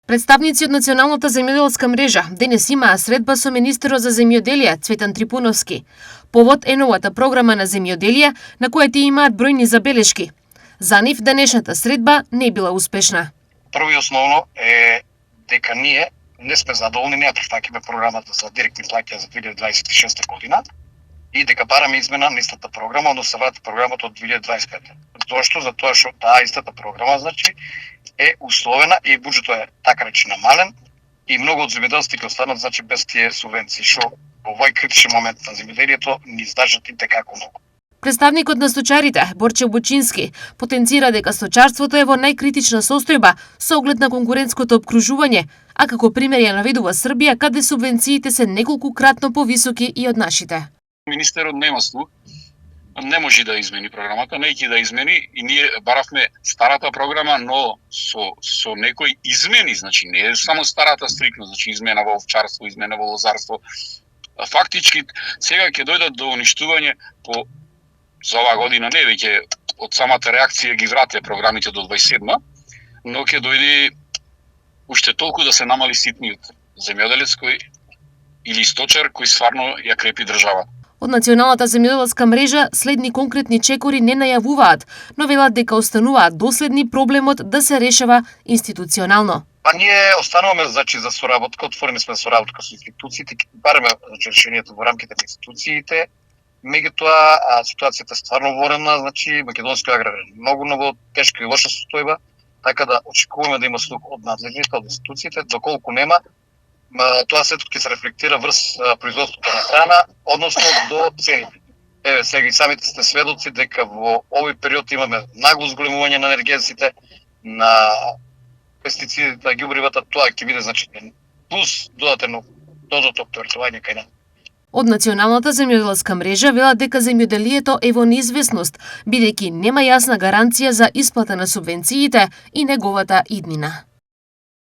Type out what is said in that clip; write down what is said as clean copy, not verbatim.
Представници од Националната земјоделска мрежа денес имаа средба со министерот за земјоделие Цветан Трипуновски. Повод е новата програма на земјоделие на која тие имаат бројни забелешки. За нив денешната средба не била успешна. Прво и основно е дека ние не сме задоволни, не ја прифаќаме програмата за директни плаќања за 2026 година и дека бараме измена на истата програма, односно се врати програмата од 2025. Зошто? Затоа што таа истата програма е условена и буџетот е така рече намален и многу од земјоделците ќе останат без тие субвенции, што во овој критичен момент на земјоделието ни издържат и како многу. Представникот на сточарите, Борче Бочински, потенцира дека сточарството е во најкритична состојба со оглед на конкурентското опкружување, а како пример ја наведува Србија, каде субвенциите се неколкукратно повисоки и од нашите. Министерот нема слух, не може да измени програмата, не ќе да измени и ние баравме старата програма, но со некои измени, не е само старата стрикно, измена во овчарство, измена во лозарство. Фактички сега ќе дојдат до уништување за оваа година, не веќе од самата реакција ги врате програмите до 27-ма, но ќе дојде уште толку да се намали ситниот земјоделец или сточар кој стварно ја крепи државата. Од Националната земјоделска мрежа следни конкретни чекори не најавуваат, но велат дека остануваат доследни проблемот да се решава институционално. Ние остануваме за соработка, отворени сме соработка со институциите, ќе бараме решението во рамките на институциите. Меѓутоа ситуацијата е стварно ворена, македонскиот аграр е многу тешка и лоша состојба, така да очекуваме да има слух од надлежните, од институциите, доколку нема, тоа сето ќе се рефлектира врз производството на храна, односно до цените. Сега и самите сте сведоци дека во овој период имаме нагло зголемување на енергенците, на пестицидите, на ѓубривата, тоа ќе биде плюс додатно оптерување кај нас. Од Националната земјоделска мрежа велат дека земјоделието е во неизвестност, бидејќи нема јасна гаранција за исплата на субвенциите и неговата иднина.